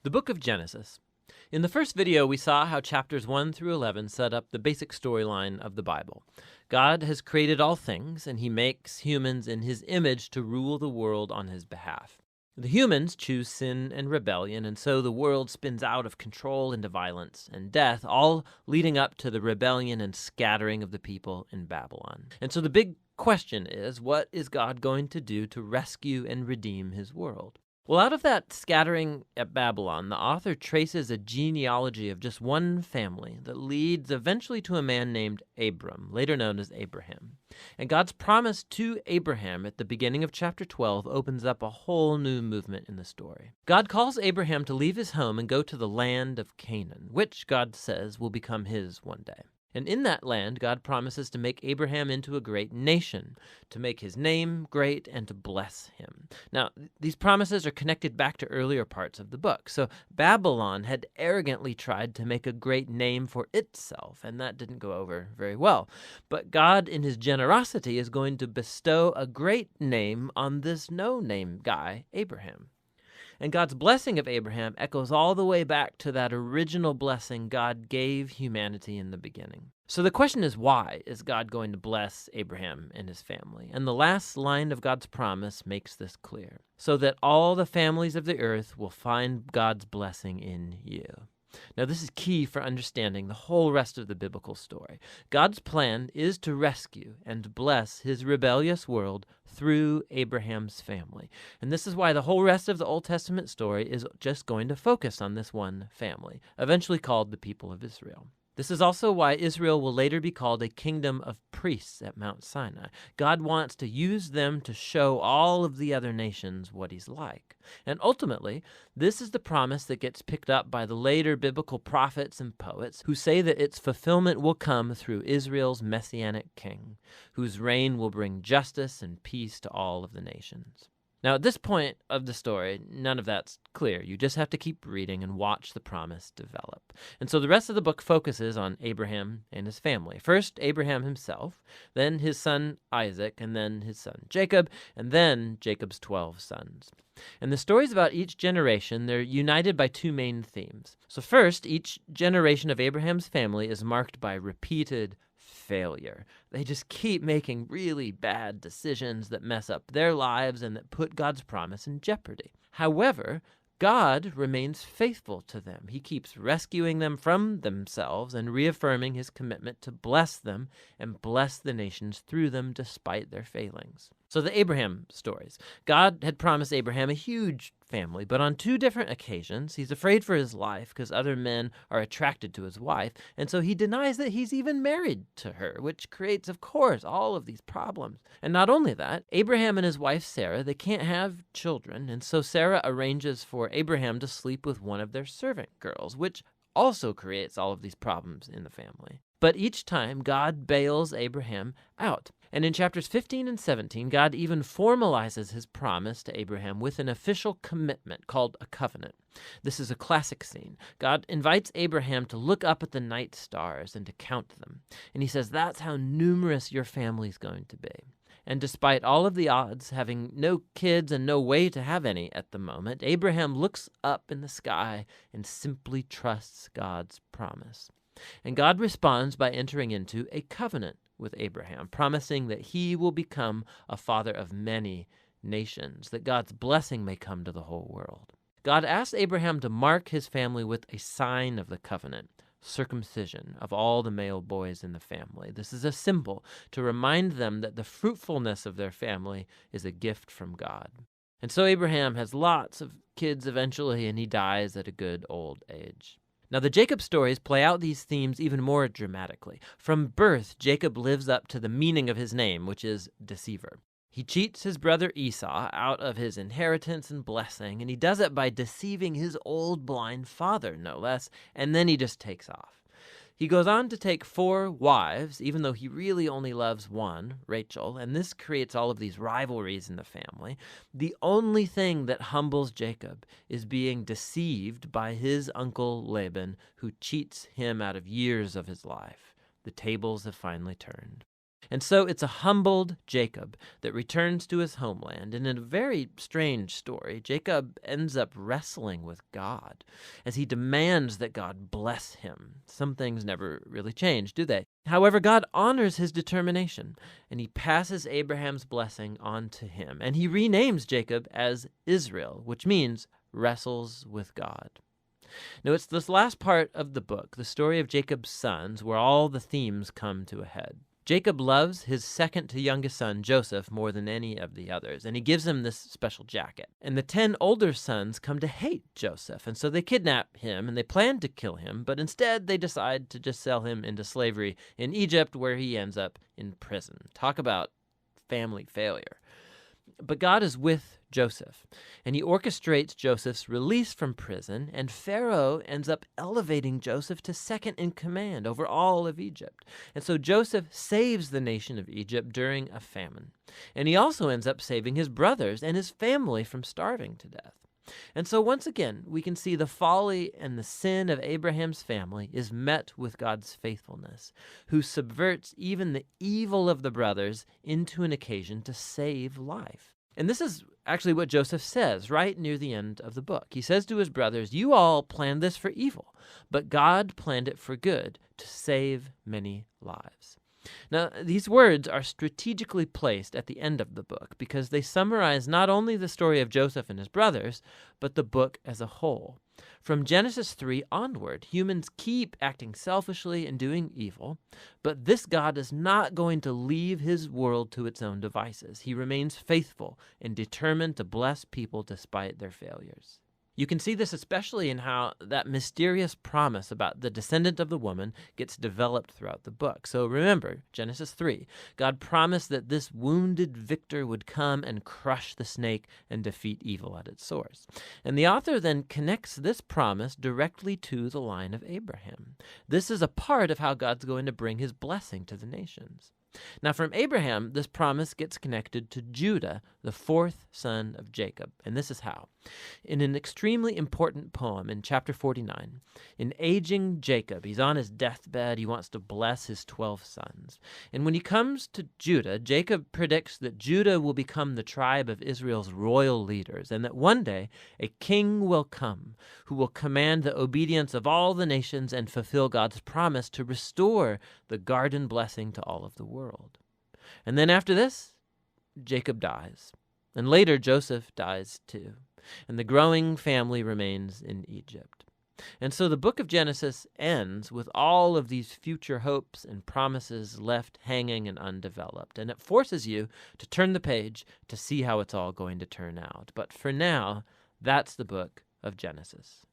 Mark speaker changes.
Speaker 1: The book of Genesis. In the first video, we saw how chapters 1 through 11 set up the basic storyline of the Bible. God has created all things, and he makes humans in his image to rule the world on his behalf. The humans choose sin and rebellion, and so the world spins out of control into violence and death, all leading up to the rebellion and scattering of the people in Babylon. And so the big question is, what is God going to do to rescue and redeem his world? Well, out of that scattering at Babylon, the author traces a genealogy of just one family that leads eventually to a man named Abram, later known as Abraham. And God's promise to Abraham at the beginning of chapter 12 opens up a whole new movement in the story. God calls Abraham to leave his home and go to the land of Canaan, which God says will become his one day. And in that land, God promises to make Abraham into a great nation, to make his name great, and to bless him. Now, these promises are connected back to earlier parts of the book. So Babylon had arrogantly tried to make a great name for itself, and that didn't go over very well. But God, in his generosity, is going to bestow a great name on this no-name guy, Abraham. And God's blessing of Abraham echoes all the way back to that original blessing God gave humanity in the beginning. So the question is, why is God going to bless Abraham and his family? And the last line of God's promise makes this clear. So that all the families of the earth will find God's blessing in you. Now, this is key for understanding the whole rest of the biblical story. God's plan is to rescue and bless his rebellious world through Abraham's family. And this is why the whole rest of the Old Testament story is just going to focus on this one family, eventually called the people of Israel. This is also why Israel will later be called a kingdom of priests at Mount Sinai. God wants to use them to show all of the other nations what he's like. And ultimately, this is the promise that gets picked up by the later biblical prophets and poets who say that its fulfillment will come through Israel's messianic king, whose reign will bring justice and peace to all of the nations. Now, at this point of the story, none of that's clear. You just have to keep reading and watch the promise develop. And so the rest of the book focuses on Abraham and his family. First, Abraham himself, then his son Isaac, and then his son Jacob, and then Jacob's 12 sons. And the stories about each generation, they're united by two main themes. So first, each generation of Abraham's family is marked by repeated failure. They just keep making really bad decisions that mess up their lives and that put God's promise in jeopardy. However, God remains faithful to them. He keeps rescuing them from themselves and reaffirming his commitment to bless them and bless the nations through them despite their failings. So the Abraham stories. God had promised Abraham a huge family, but on two different occasions, he's afraid for his life because other men are attracted to his wife, and so he denies that he's even married to her, which creates, of course, all of these problems. And not only that, Abraham and his wife Sarah, they can't have children, and so Sarah arranges for Abraham to sleep with one of their servant girls, which also creates all of these problems in the family. But each time, God bails Abraham out. And in chapters 15 and 17, God even formalizes his promise to Abraham with an official commitment called a covenant. This is a classic scene. God invites Abraham to look up at the night stars and to count them. And he says, that's how numerous your family's going to be. And despite all of the odds, having no kids and no way to have any at the moment, Abraham looks up in the sky and simply trusts God's promise. And God responds by entering into a covenant with Abraham, promising that he will become a father of many nations, that God's blessing may come to the whole world. God asks Abraham to mark his family with a sign of the covenant, circumcision of all the male boys in the family. This is a symbol to remind them that the fruitfulness of their family is a gift from God. And so Abraham has lots of kids eventually, and he dies at a good old age. Now, the Jacob stories play out these themes even more dramatically. From birth, Jacob lives up to the meaning of his name, which is deceiver. He cheats his brother Esau out of his inheritance and blessing, and he does it by deceiving his old blind father, no less, and then he just takes off. He goes on to take 4 wives, even though he really only loves one, Rachel, and this creates all of these rivalries in the family. The only thing that humbles Jacob is being deceived by his uncle Laban, who cheats him out of years of his life. The tables have finally turned. And so it's a humbled Jacob that returns to his homeland. And in a very strange story, Jacob ends up wrestling with God as he demands that God bless him. Some things never really change, do they? However, God honors his determination, and he passes Abraham's blessing on to him. And he renames Jacob as Israel, which means wrestles with God. Now, it's this last part of the book, the story of Jacob's sons, where all the themes come to a head. Jacob loves his second to youngest son, Joseph, more than any of the others, and he gives him this special jacket. And the 10 older sons come to hate Joseph, and so they kidnap him, and they plan to kill him, but instead they decide to just sell him into slavery in Egypt, where he ends up in prison. Talk about family failure. But God is with Joseph, and he orchestrates Joseph's release from prison, and Pharaoh ends up elevating Joseph to second in command over all of Egypt. And so Joseph saves the nation of Egypt during a famine. And he also ends up saving his brothers and his family from starving to death. And so once again, we can see the folly and the sin of Abraham's family is met with God's faithfulness, who subverts even the evil of the brothers into an occasion to save life. And this is actually what Joseph says right near the end of the book. He says to his brothers, "You all planned this for evil, but God planned it for good, to save many lives." Now, these words are strategically placed at the end of the book because they summarize not only the story of Joseph and his brothers, but the book as a whole. From Genesis 3 onward, humans keep acting selfishly and doing evil, but this God is not going to leave his world to its own devices. He remains faithful and determined to bless people despite their failures. You can see this especially in how that mysterious promise about the descendant of the woman gets developed throughout the book. So remember, Genesis 3, God promised that this wounded victor would come and crush the snake and defeat evil at its source. And the author then connects this promise directly to the line of Abraham. This is a part of how God's going to bring his blessing to the nations. Now, from Abraham, this promise gets connected to Judah, the fourth son of Jacob, and this is how. In an extremely important poem in chapter 49, in aging Jacob, he's on his deathbed, he wants to bless his 12 sons. And when he comes to Judah, Jacob predicts that Judah will become the tribe of Israel's royal leaders, and that one day a king will come who will command the obedience of all the nations and fulfill God's promise to restore the garden blessing to all of the world. And then after this, Jacob dies. And later, Joseph dies too. And the growing family remains in Egypt. And so the book of Genesis ends with all of these future hopes and promises left hanging and undeveloped. And it forces you to turn the page to see how it's all going to turn out. But for now, that's the book of Genesis.